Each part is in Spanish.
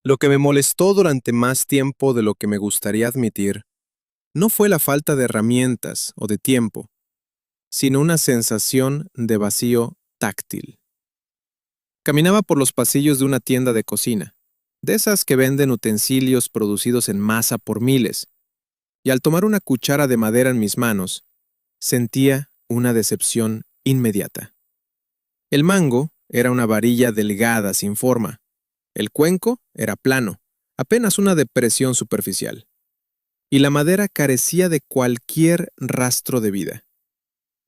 Lo que me molestó durante más tiempo de lo que me gustaría admitir no fue la falta de herramientas o de tiempo, sino una sensación de vacío táctil. Caminaba por los pasillos de una tienda de cocina, de esas que venden utensilios producidos en masa por miles, y al tomar una cuchara de madera en mis manos, sentía una decepción inmediata. El mango era una varilla delgada sin forma. El cuenco era plano, apenas una depresión superficial. Y la madera carecía de cualquier rastro de vida.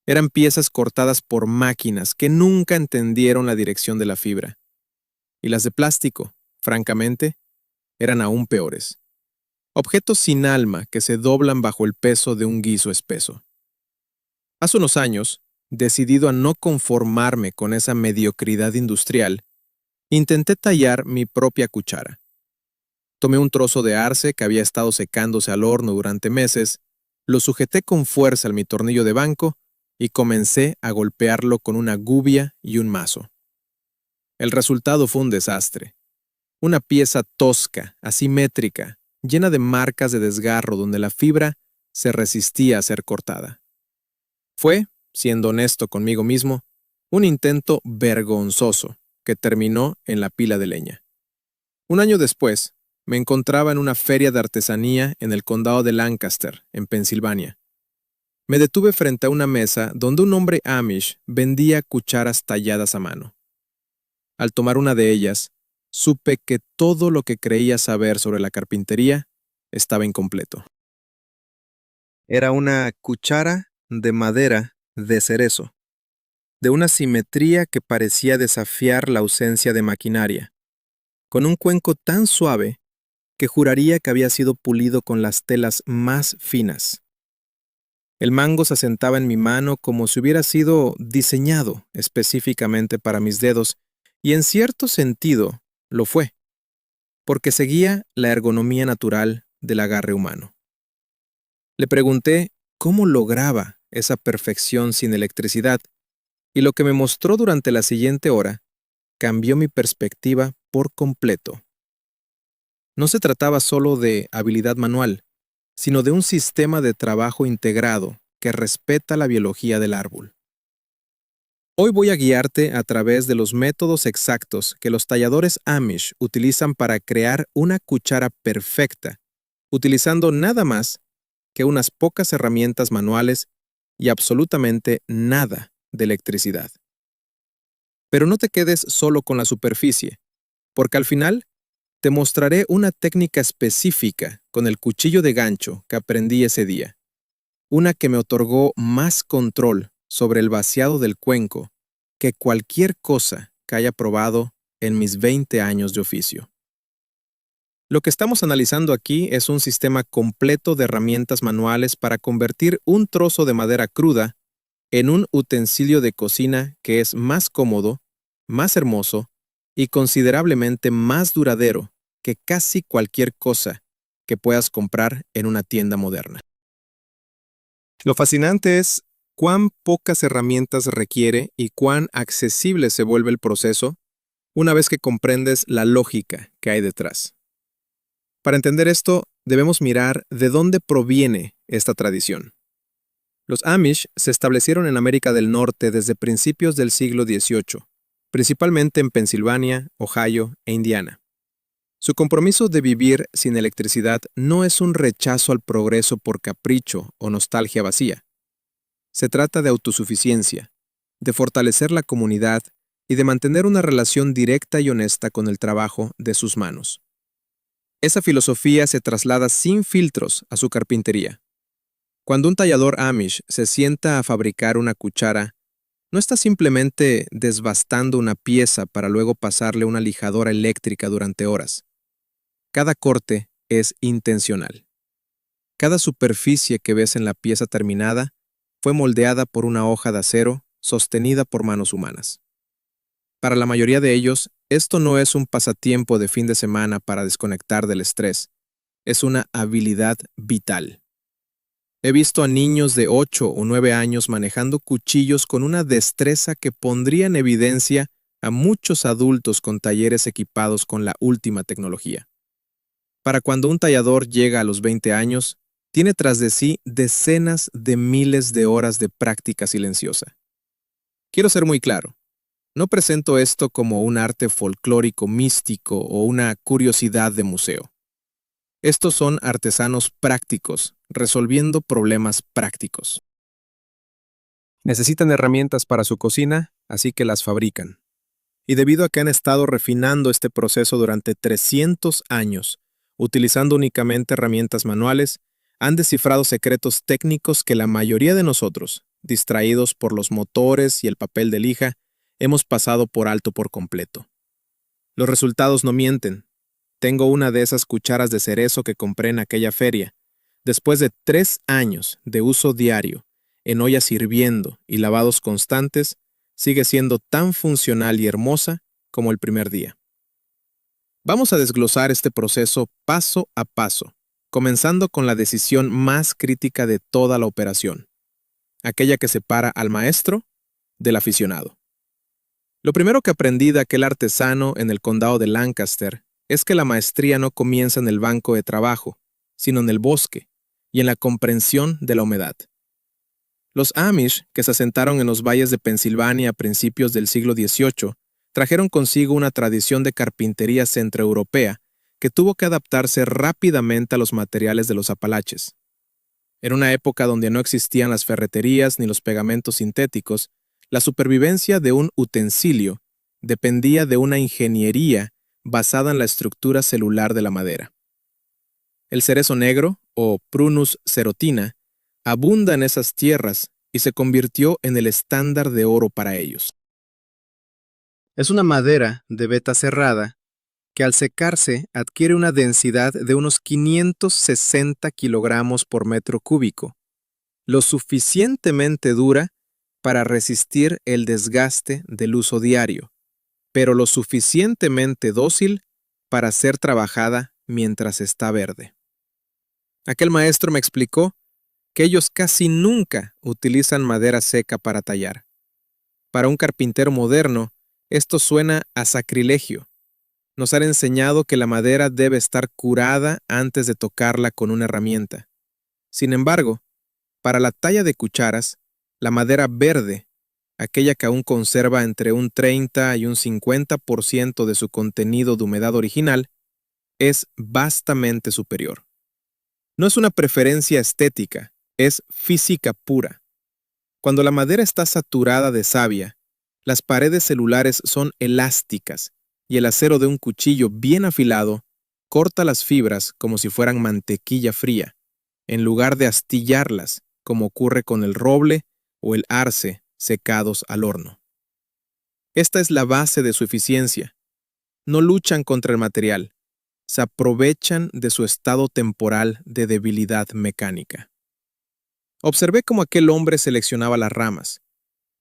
Eran piezas cortadas por máquinas que nunca entendieron la dirección de la fibra. Y las de plástico, francamente, eran aún peores. Objetos sin alma que se doblan bajo el peso de un guiso espeso. Hace unos años, decidido a no conformarme con esa mediocridad industrial, intenté tallar mi propia cuchara. Tomé un trozo de arce que había estado secándose al horno durante meses, lo sujeté con fuerza a mi tornillo de banco y comencé a golpearlo con una gubia y un mazo. El resultado fue un desastre. Una pieza tosca, asimétrica, llena de marcas de desgarro donde la fibra se resistía a ser cortada. Fue, siendo honesto conmigo mismo, un intento vergonzoso que terminó en la pila de leña. Un año después, me encontraba en una feria de artesanía en el condado de Lancaster, en Pensilvania. Me detuve frente a una mesa donde un hombre Amish vendía cucharas talladas a mano. Al tomar una de ellas, supe que todo lo que creía saber sobre la carpintería estaba incompleto. Era una cuchara de madera de cerezo, de una simetría que parecía desafiar la ausencia de maquinaria, con un cuenco tan suave que juraría que había sido pulido con las telas más finas. El mango se asentaba en mi mano como si hubiera sido diseñado específicamente para mis dedos, y en cierto sentido lo fue, porque seguía la ergonomía natural del agarre humano. Le pregunté cómo lograba esa perfección sin electricidad, y lo que me mostró durante la siguiente hora cambió mi perspectiva por completo. No se trataba solo de habilidad manual, sino de un sistema de trabajo integrado que respeta la biología del árbol. Hoy voy a guiarte a través de los métodos exactos que los talladores Amish utilizan para crear una cuchara perfecta, utilizando nada más que unas pocas herramientas manuales y absolutamente nada de electricidad. Pero no te quedes solo con la superficie, porque al final te mostraré una técnica específica con el cuchillo de gancho que aprendí ese día, una que me otorgó más control sobre el vaciado del cuenco que cualquier cosa que haya probado en mis 20 años de oficio. Lo que estamos analizando aquí es un sistema completo de herramientas manuales para convertir un trozo de madera cruda en un utensilio de cocina que es más cómodo, más hermoso y considerablemente más duradero que casi cualquier cosa que puedas comprar en una tienda moderna. Lo fascinante es cuán pocas herramientas requiere y cuán accesible se vuelve el proceso una vez que comprendes la lógica que hay detrás. Para entender esto, debemos mirar de dónde proviene esta tradición. Los Amish se establecieron en América del Norte desde principios del siglo XVIII, principalmente en Pensilvania, Ohio e Indiana. Su compromiso de vivir sin electricidad no es un rechazo al progreso por capricho o nostalgia vacía. Se trata de autosuficiencia, de fortalecer la comunidad y de mantener una relación directa y honesta con el trabajo de sus manos. Esa filosofía se traslada sin filtros a su carpintería. Cuando un tallador Amish se sienta a fabricar una cuchara, no está simplemente desbastando una pieza para luego pasarle una lijadora eléctrica durante horas. Cada corte es intencional. Cada superficie que ves en la pieza terminada fue moldeada por una hoja de acero sostenida por manos humanas. Para la mayoría de ellos, esto no es un pasatiempo de fin de semana para desconectar del estrés, es una habilidad vital. He visto a niños de 8 o 9 años manejando cuchillos con una destreza que pondría en evidencia a muchos adultos con talleres equipados con la última tecnología. Para cuando un tallador llega a los 20 años, tiene tras de sí decenas de miles de horas de práctica silenciosa. Quiero ser muy claro, no presento esto como un arte folclórico místico o una curiosidad de museo. Estos son artesanos prácticos, resolviendo problemas prácticos. Necesitan herramientas para su cocina, así que las fabrican. Y debido a que han estado refinando este proceso durante 300 años, utilizando únicamente herramientas manuales, han descifrado secretos técnicos que la mayoría de nosotros, distraídos por los motores y el papel de lija, hemos pasado por alto por completo. Los resultados no mienten. Tengo una de esas cucharas de cerezo que compré en aquella feria. Después de 3 años de uso diario, en ollas hirviendo y lavados constantes, sigue siendo tan funcional y hermosa como el primer día. Vamos a desglosar este proceso paso a paso, comenzando con la decisión más crítica de toda la operación, aquella que separa al maestro del aficionado. Lo primero que aprendí de aquel artesano en el condado de Lancaster es que la maestría no comienza en el banco de trabajo, sino en el bosque y en la comprensión de la humedad. Los Amish, que se asentaron en los valles de Pensilvania a principios del siglo XVIII, trajeron consigo una tradición de carpintería centroeuropea que tuvo que adaptarse rápidamente a los materiales de los Apalaches. En una época donde no existían las ferreterías ni los pegamentos sintéticos, la supervivencia de un utensilio dependía de una ingeniería basada en la estructura celular de la madera. El cerezo negro, o Prunus cerotina, abunda en esas tierras y se convirtió en el estándar de oro para ellos. Es una madera de veta cerrada que al secarse adquiere una densidad de unos 560 kilogramos por metro cúbico, lo suficientemente dura para resistir el desgaste del uso diario, pero lo suficientemente dócil para ser trabajada mientras está verde. Aquel maestro me explicó que ellos casi nunca utilizan madera seca para tallar. Para un carpintero moderno, esto suena a sacrilegio. Nos han enseñado que la madera debe estar curada antes de tocarla con una herramienta. Sin embargo, para la talla de cucharas, la madera verde, aquella que aún conserva entre un 30 y un 50% de su contenido de humedad original, es vastamente superior. No es una preferencia estética, es física pura. Cuando la madera está saturada de savia, las paredes celulares son elásticas y el acero de un cuchillo bien afilado corta las fibras como si fueran mantequilla fría, en lugar de astillarlas, como ocurre con el roble o el arce secados al horno. Esta es la base de su eficiencia. No luchan contra el material, se aprovechan de su estado temporal de debilidad mecánica. Observé cómo aquel hombre seleccionaba las ramas.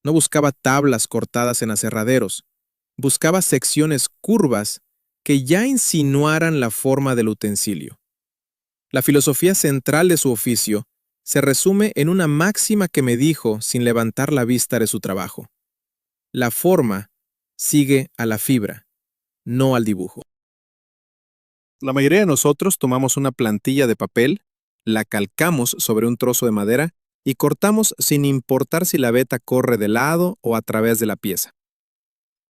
No buscaba tablas cortadas en aserraderos, buscaba secciones curvas que ya insinuaran la forma del utensilio. La filosofía central de su oficio se resume en una máxima que me dijo sin levantar la vista de su trabajo. La forma sigue a la fibra, no al dibujo. La mayoría de nosotros tomamos una plantilla de papel, la calcamos sobre un trozo de madera y cortamos sin importar si la veta corre de lado o a través de la pieza.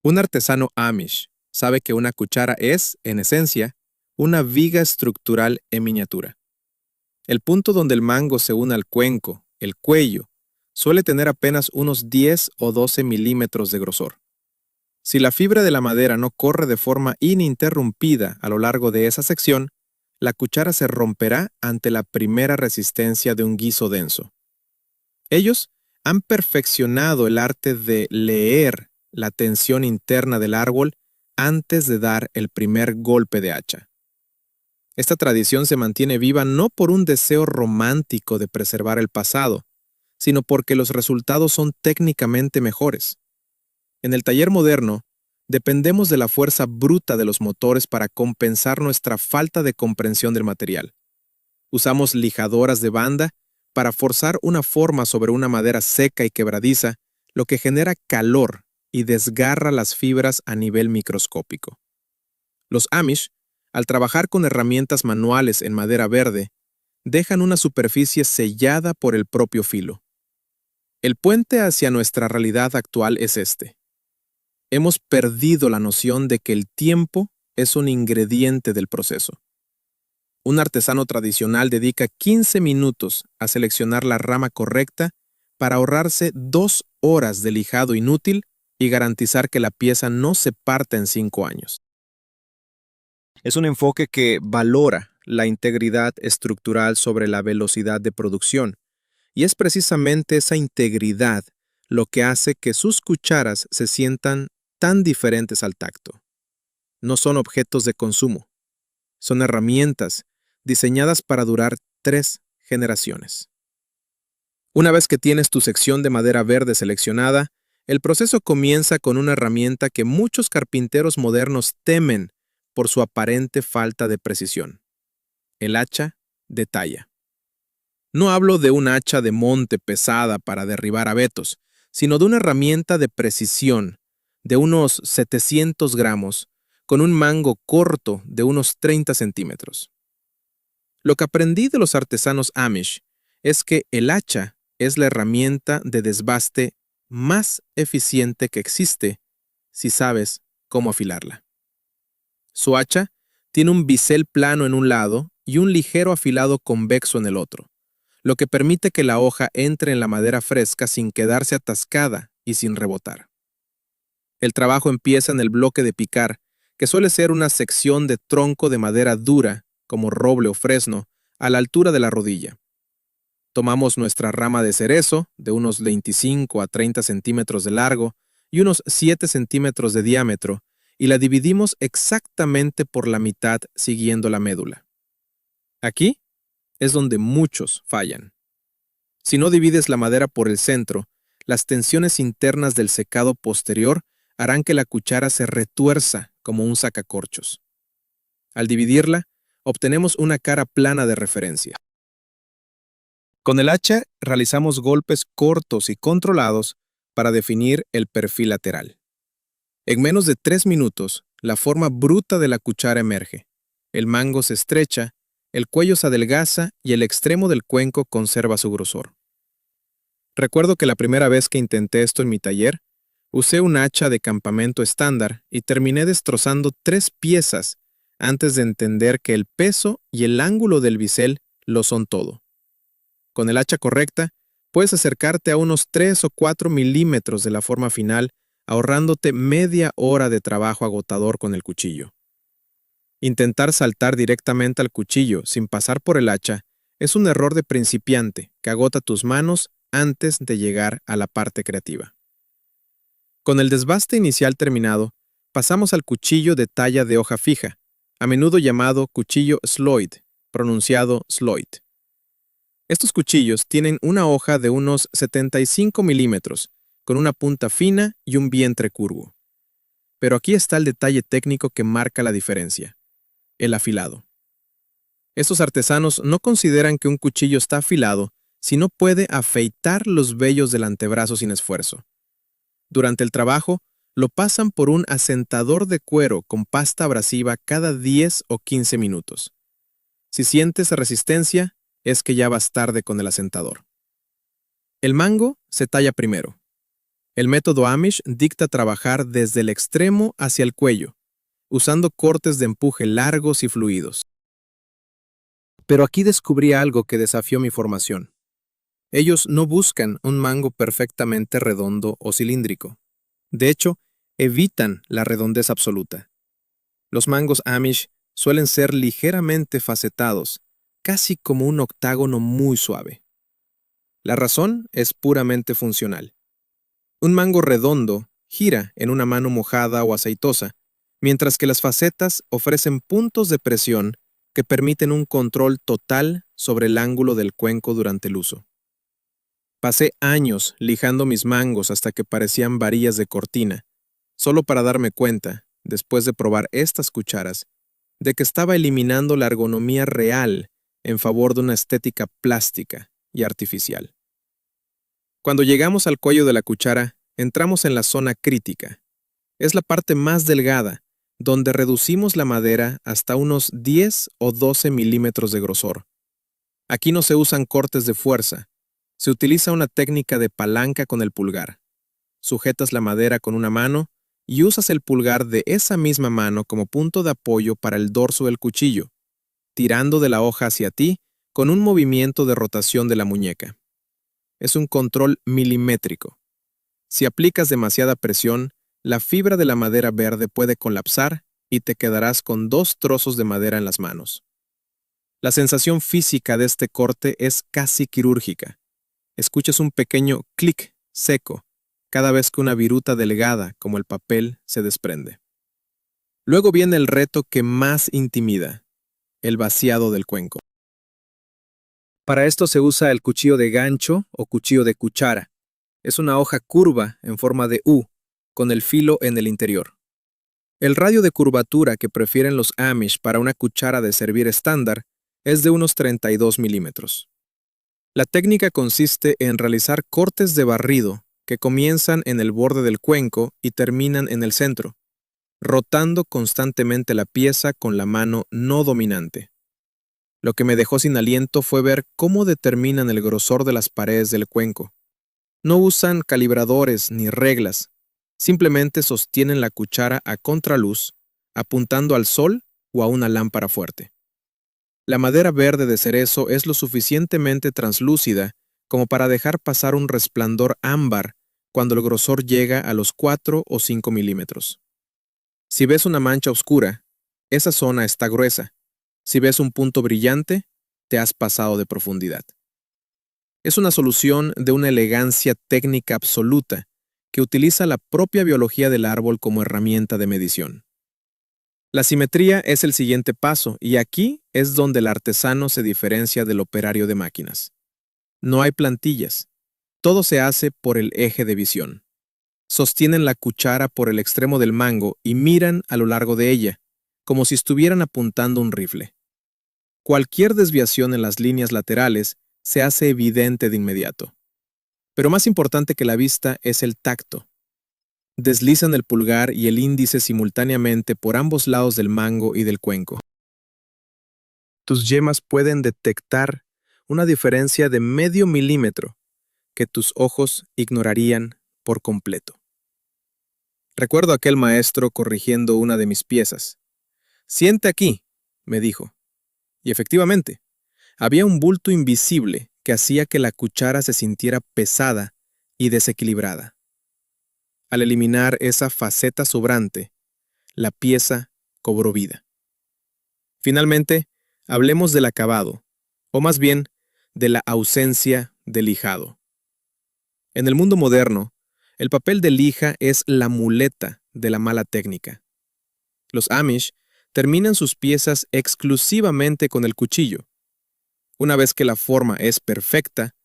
Un artesano Amish sabe que una cuchara es, en esencia, una viga estructural en miniatura. El punto donde el mango se une al cuenco, el cuello, suele tener apenas unos 10 o 12 milímetros de grosor. Si la fibra de la madera no corre de forma ininterrumpida a lo largo de esa sección, la cuchara se romperá ante la primera resistencia de un guiso denso. Ellos han perfeccionado el arte de leer la tensión interna del árbol antes de dar el primer golpe de hacha. Esta tradición se mantiene viva no por un deseo romántico de preservar el pasado, sino porque los resultados son técnicamente mejores. En el taller moderno, dependemos de la fuerza bruta de los motores para compensar nuestra falta de comprensión del material. Usamos lijadoras de banda para forzar una forma sobre una madera seca y quebradiza, lo que genera calor y desgarra las fibras a nivel microscópico. Los Amish, al trabajar con herramientas manuales en madera verde, dejan una superficie sellada por el propio filo. El puente hacia nuestra realidad actual es este. Hemos perdido la noción de que el tiempo es un ingrediente del proceso. Un artesano tradicional dedica 15 minutos a seleccionar la rama correcta para ahorrarse 2 horas de lijado inútil y garantizar que la pieza no se parta en 5 años. Es un enfoque que valora la integridad estructural sobre la velocidad de producción, y es precisamente esa integridad lo que hace que sus cucharas se sientan tan diferentes al tacto. No son objetos de consumo, son herramientas diseñadas para durar 3 generaciones. Una vez que tienes tu sección de madera verde seleccionada, el proceso comienza con una herramienta que muchos carpinteros modernos temen por su aparente falta de precisión: el hacha de talla. No hablo de un hacha de monte pesada para derribar abetos, sino de una herramienta de precisión de unos 700 gramos con un mango corto de unos 30 centímetros. Lo que aprendí de los artesanos Amish es que el hacha es la herramienta de desbaste más eficiente que existe si sabes cómo afilarla. Su hacha tiene un bisel plano en un lado y un ligero afilado convexo en el otro, lo que permite que la hoja entre en la madera fresca sin quedarse atascada y sin rebotar. El trabajo empieza en el bloque de picar, que suele ser una sección de tronco de madera dura, como roble o fresno, a la altura de la rodilla. Tomamos nuestra rama de cerezo, de unos 25 a 30 centímetros de largo y unos 7 centímetros de diámetro, y la dividimos exactamente por la mitad siguiendo la médula. Aquí es donde muchos fallan. Si no divides la madera por el centro, las tensiones internas del secado posterior harán que la cuchara se retuerza como un sacacorchos. Al dividirla, obtenemos una cara plana de referencia. Con el hacha realizamos golpes cortos y controlados para definir el perfil lateral. En menos de 3 minutos, la forma bruta de la cuchara emerge. El mango se estrecha, el cuello se adelgaza y el extremo del cuenco conserva su grosor. Recuerdo que la primera vez que intenté esto en mi taller, usé un hacha de campamento estándar y terminé destrozando 3 piezas antes de entender que el peso y el ángulo del bisel lo son todo. Con el hacha correcta, puedes acercarte a unos 3 o 4 milímetros de la forma final, ahorrándote media hora de trabajo agotador con el cuchillo. Intentar saltar directamente al cuchillo sin pasar por el hacha es un error de principiante que agota tus manos antes de llegar a la parte creativa. Con el desbaste inicial terminado, pasamos al cuchillo de talla de hoja fija, a menudo llamado cuchillo Sloyd, pronunciado Sloyd. Estos cuchillos tienen una hoja de unos 75 milímetros, con una punta fina y un vientre curvo. Pero aquí está el detalle técnico que marca la diferencia: el afilado. Estos artesanos no consideran que un cuchillo está afilado si no puede afeitar los vellos del antebrazo sin esfuerzo. Durante el trabajo, lo pasan por un asentador de cuero con pasta abrasiva cada 10 o 15 minutos. Si sientes resistencia, es que ya vas tarde con el asentador. El mango se talla primero. El método Amish dicta trabajar desde el extremo hacia el cuello, usando cortes de empuje largos y fluidos. Pero aquí descubrí algo que desafió mi formación. Ellos no buscan un mango perfectamente redondo o cilíndrico. De hecho, evitan la redondez absoluta. Los mangos Amish suelen ser ligeramente facetados, casi como un octágono muy suave. La razón es puramente funcional. Un mango redondo gira en una mano mojada o aceitosa, mientras que las facetas ofrecen puntos de presión que permiten un control total sobre el ángulo del cuenco durante el uso. Pasé años lijando mis mangos hasta que parecían varillas de cortina, solo para darme cuenta, después de probar estas cucharas, de que estaba eliminando la ergonomía real en favor de una estética plástica y artificial. Cuando llegamos al cuello de la cuchara, entramos en la zona crítica. Es la parte más delgada, donde reducimos la madera hasta unos 10 o 12 milímetros de grosor. Aquí no se usan cortes de fuerza. Se utiliza una técnica de palanca con el pulgar. Sujetas la madera con una mano y usas el pulgar de esa misma mano como punto de apoyo para el dorso del cuchillo, tirando de la hoja hacia ti con un movimiento de rotación de la muñeca. Es un control milimétrico. Si aplicas demasiada presión, la fibra de la madera verde puede colapsar y te quedarás con 2 trozos de madera en las manos. La sensación física de este corte es casi quirúrgica. Escuchas un pequeño clic seco cada vez que una viruta delgada como el papel se desprende. Luego viene el reto que más intimida, el vaciado del cuenco. Para esto se usa el cuchillo de gancho o cuchillo de cuchara. Es una hoja curva en forma de U, con el filo en el interior. El radio de curvatura que prefieren los Amish para una cuchara de servir estándar es de unos 32 milímetros. La técnica consiste en realizar cortes de barrido que comienzan en el borde del cuenco y terminan en el centro, rotando constantemente la pieza con la mano no dominante. Lo que me dejó sin aliento fue ver cómo determinan el grosor de las paredes del cuenco. No usan calibradores ni reglas, simplemente sostienen la cuchara a contraluz, apuntando al sol o a una lámpara fuerte. La madera verde de cerezo es lo suficientemente translúcida como para dejar pasar un resplandor ámbar cuando el grosor llega a los 4 o 5 milímetros. Si ves una mancha oscura, esa zona está gruesa. Si ves un punto brillante, te has pasado de profundidad. Es una solución de una elegancia técnica absoluta que utiliza la propia biología del árbol como herramienta de medición. La simetría es el siguiente paso y aquí es donde el artesano se diferencia del operario de máquinas. No hay plantillas. Todo se hace por el eje de visión. Sostienen la cuchara por el extremo del mango y miran a lo largo de ella, como si estuvieran apuntando un rifle. Cualquier desviación en las líneas laterales se hace evidente de inmediato. Pero más importante que la vista es el tacto. Deslizan el pulgar y el índice simultáneamente por ambos lados del mango y del cuenco. Tus yemas pueden detectar una diferencia de medio milímetro que tus ojos ignorarían por completo. Recuerdo a aquel maestro corrigiendo una de mis piezas. «Siente aquí», me dijo. Y efectivamente, había un bulto invisible que hacía que la cuchara se sintiera pesada y desequilibrada. Al eliminar esa faceta sobrante, la pieza cobró vida. Finalmente, hablemos del acabado, o más bien, de la ausencia de lijado. En el mundo moderno, el papel de lija es la muleta de la mala técnica. Los Amish terminan sus piezas exclusivamente con el cuchillo. Una vez que la forma es perfecta,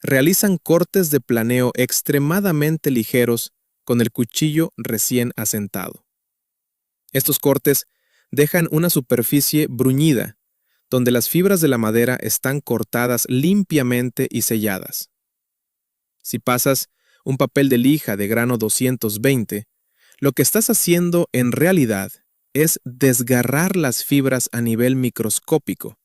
realizan cortes de planeo extremadamente ligeros con el cuchillo recién asentado. Estos cortes dejan una superficie bruñida, donde las fibras de la madera están cortadas limpiamente y selladas. Si pasas un papel de lija de grano 220, lo que estás haciendo en realidad es desgarrar las fibras a nivel microscópico,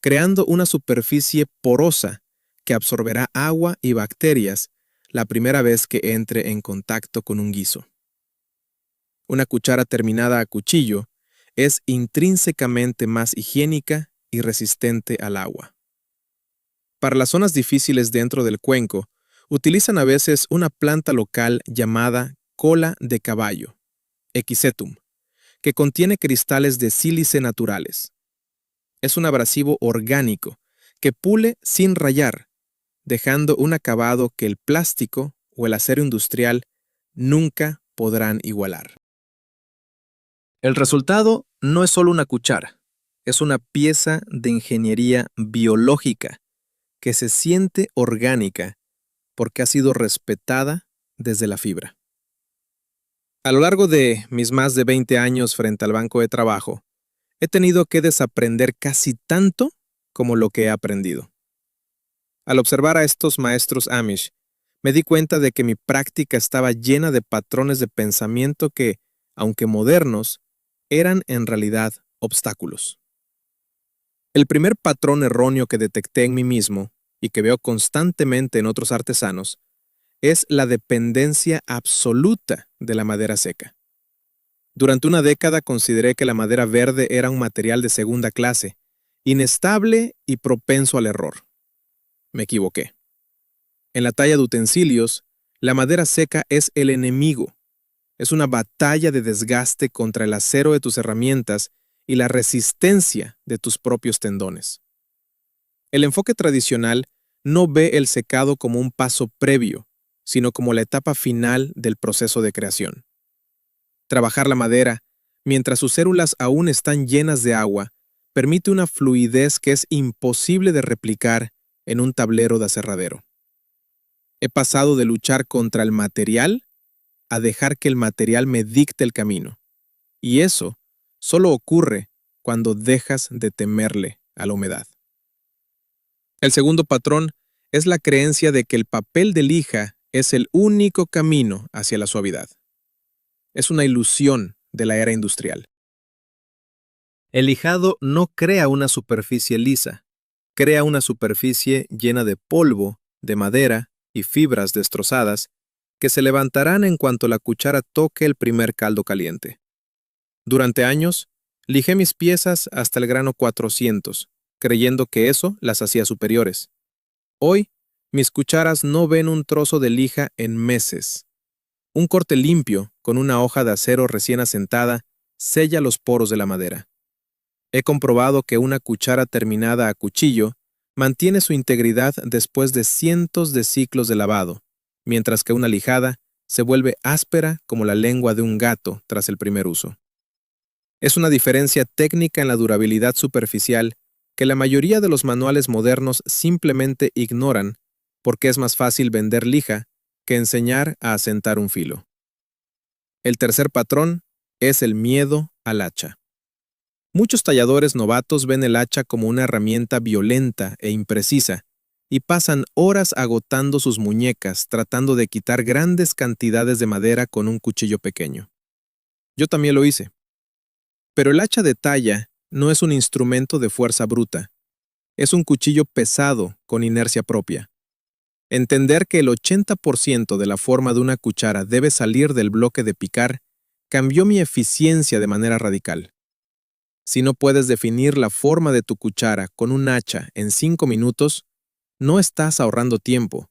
creando una superficie porosa que absorberá agua y bacterias la primera vez que entre en contacto con un guiso. Una cuchara terminada a cuchillo es intrínsecamente más higiénica y resistente al agua. Para las zonas difíciles dentro del cuenco, utilizan a veces una planta local llamada cola de caballo, Equisetum, que contiene cristales de sílice naturales. Es un abrasivo orgánico que pule sin rayar, dejando un acabado que el plástico o el acero industrial nunca podrán igualar. El resultado no es solo una cuchara, es una pieza de ingeniería biológica que se siente orgánica porque ha sido respetada desde la fibra. A lo largo de mis más de 20 años frente al banco de trabajo, he tenido que desaprender casi tanto como lo que he aprendido. Al observar a estos maestros Amish, Me di cuenta de que mi práctica estaba llena de patrones de pensamiento que, aunque modernos, eran en realidad obstáculos. El primer patrón erróneo que detecté en mí mismo, y que veo constantemente en otros artesanos, es la dependencia absoluta de la madera seca. Durante una década consideré que la madera verde era un material de segunda clase, inestable y propenso al error. Me equivoqué. En la talla de utensilios, la madera seca es el enemigo. Es una batalla de desgaste contra el acero de tus herramientas y la resistencia de tus propios tendones. El enfoque tradicional no ve el secado como un paso previo, sino como la etapa final del proceso de creación. Trabajar la madera, mientras sus células aún están llenas de agua, permite una fluidez que es imposible de replicar en un tablero de aserradero. He pasado de luchar contra el material a dejar que el material me dicte el camino. Y eso solo ocurre cuando dejas de temerle a la humedad. El segundo patrón es la creencia de que el papel de lija es el único camino hacia la suavidad. Es una ilusión de la era industrial. El lijado no crea una superficie lisa, crea una superficie llena de polvo, de madera y fibras destrozadas que se levantarán en cuanto la cuchara toque el primer caldo caliente. Durante años, lijé mis piezas hasta el grano 400, creyendo que eso las hacía superiores. Hoy, mis cucharas no ven un trozo de lija en meses. Un corte limpio, con una hoja de acero recién asentada, sella los poros de la madera. He comprobado que una cuchara terminada a cuchillo mantiene su integridad después de cientos de ciclos de lavado, mientras que una lijada se vuelve áspera como la lengua de un gato tras el primer uso. Es una diferencia técnica en la durabilidad superficial que la mayoría de los manuales modernos simplemente ignoran porque es más fácil vender lija que enseñar a asentar un filo. El tercer patrón es el miedo al hacha. Muchos talladores novatos ven el hacha como una herramienta violenta e imprecisa y pasan horas agotando sus muñecas tratando de quitar grandes cantidades de madera con un cuchillo pequeño. Yo también lo hice. Pero el hacha de talla no es un instrumento de fuerza bruta. Es un cuchillo pesado con inercia propia. Entender que el 80% de la forma de una cuchara debe salir del bloque de picar cambió mi eficiencia de manera radical. Si no puedes definir la forma de tu cuchara con un hacha en 5 minutos, no estás ahorrando tiempo,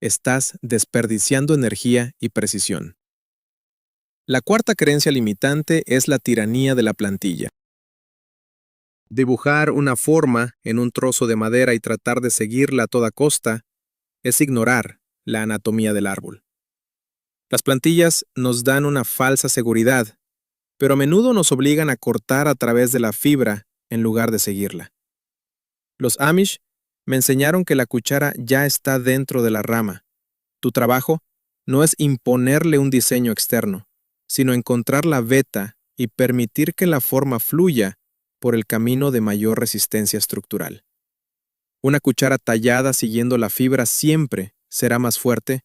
estás desperdiciando energía y precisión. La cuarta creencia limitante es la tiranía de la plantilla. Dibujar una forma en un trozo de madera y tratar de seguirla a toda costa es ignorar la anatomía del árbol. Las plantillas nos dan una falsa seguridad, pero a menudo nos obligan a cortar a través de la fibra en lugar de seguirla. Los Amish me enseñaron que la cuchara ya está dentro de la rama. Tu trabajo no es imponerle un diseño externo, sino encontrar la veta y permitir que la forma fluya por el camino de mayor resistencia estructural. Una cuchara tallada siguiendo la fibra siempre será más fuerte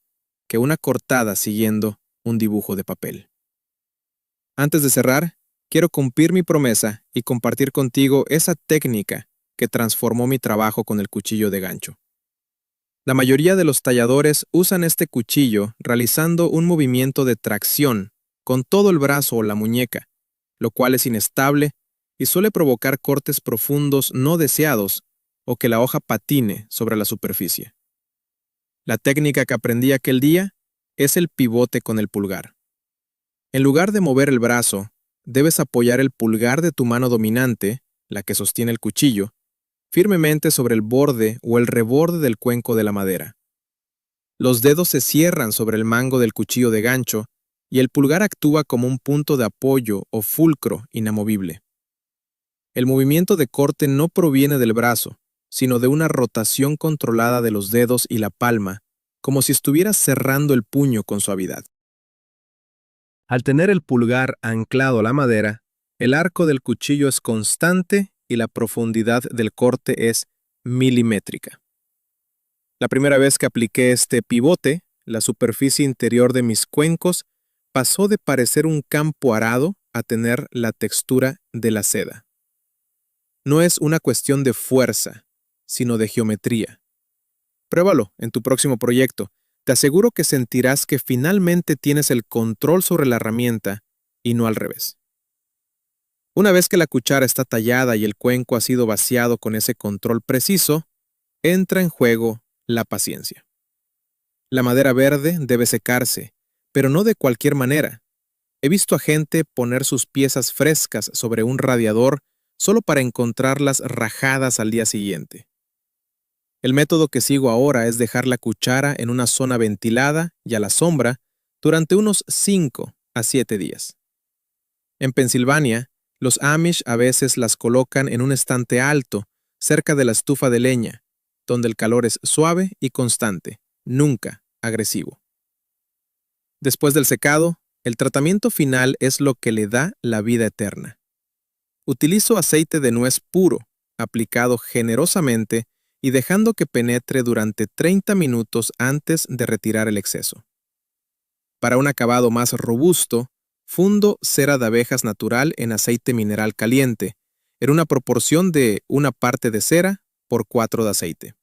que una cortada siguiendo un dibujo de papel. Antes de cerrar, quiero cumplir mi promesa y compartir contigo esa técnica que transformó mi trabajo con el cuchillo de gancho. La mayoría de los talladores usan este cuchillo realizando un movimiento de tracción con todo el brazo o la muñeca, lo cual es inestable y suele provocar cortes profundos no deseados o que la hoja patine sobre la superficie. La técnica que aprendí aquel día es el pivote con el pulgar. En lugar de mover el brazo, debes apoyar el pulgar de tu mano dominante, la que sostiene el cuchillo, firmemente sobre el borde o el reborde del cuenco de la madera. Los dedos se cierran sobre el mango del cuchillo de gancho y el pulgar actúa como un punto de apoyo o fulcro inamovible. El movimiento de corte no proviene del brazo, sino de una rotación controlada de los dedos y la palma, como si estuvieras cerrando el puño con suavidad. Al tener el pulgar anclado a la madera, el arco del cuchillo es constante y la profundidad del corte es milimétrica. La primera vez que apliqué este pivote, la superficie interior de mis cuencos pasó de parecer un campo arado a tener la textura de la seda. No es una cuestión de fuerza, sino de geometría. Pruébalo en tu próximo proyecto. Te aseguro que sentirás que finalmente tienes el control sobre la herramienta y no al revés. Una vez que la cuchara está tallada y el cuenco ha sido vaciado con ese control preciso, entra en juego la paciencia. La madera verde debe secarse, pero no de cualquier manera. He visto a gente poner sus piezas frescas sobre un radiador solo para encontrarlas rajadas al día siguiente. El método que sigo ahora es dejar la cuchara en una zona ventilada y a la sombra durante unos 5 a 7 días. En Pensilvania, los Amish a veces las colocan en un estante alto, cerca de la estufa de leña, donde el calor es suave y constante, nunca agresivo. Después del secado, el tratamiento final es lo que le da la vida eterna. Utilizo aceite de nuez puro, aplicado generosamente y dejando que penetre durante 30 minutos antes de retirar el exceso. Para un acabado más robusto, fundo cera de abejas natural en aceite mineral caliente, en una proporción de 1 parte de cera por 4 de aceite.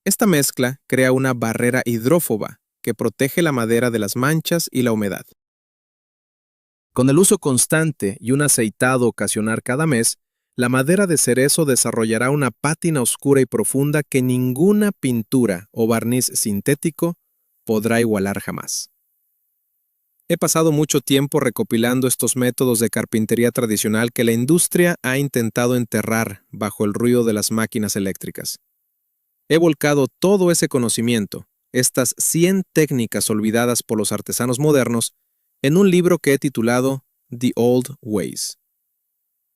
Esta mezcla crea una barrera hidrófoba que protege la madera de las manchas y la humedad. Con el uso constante y un aceitado ocasional cada mes, la madera de cerezo desarrollará una pátina oscura y profunda que ninguna pintura o barniz sintético podrá igualar jamás. He pasado mucho tiempo recopilando estos métodos de carpintería tradicional que la industria ha intentado enterrar bajo el ruido de las máquinas eléctricas. He volcado todo ese conocimiento, estas 100 técnicas olvidadas por los artesanos modernos, en un libro que he titulado The Old Ways.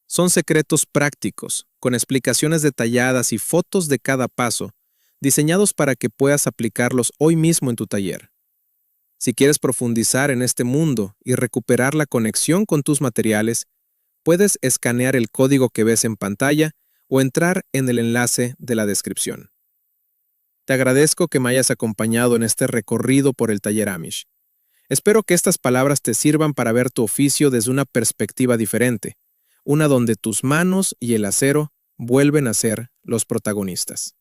Son secretos prácticos, con explicaciones detalladas y fotos de cada paso, diseñados para que puedas aplicarlos hoy mismo en tu taller. Si quieres profundizar en este mundo y recuperar la conexión con tus materiales, puedes escanear el código que ves en pantalla o entrar en el enlace de la descripción. Te agradezco que me hayas acompañado en este recorrido por el taller Amish. Espero que estas palabras te sirvan para ver tu oficio desde una perspectiva diferente, una donde tus manos y el acero vuelven a ser los protagonistas.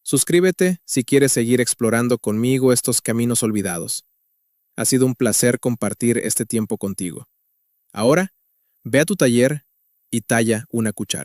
Suscríbete si quieres seguir explorando conmigo estos caminos olvidados. Ha sido un placer compartir este tiempo contigo. Ahora, ve a tu taller y talla una cuchara.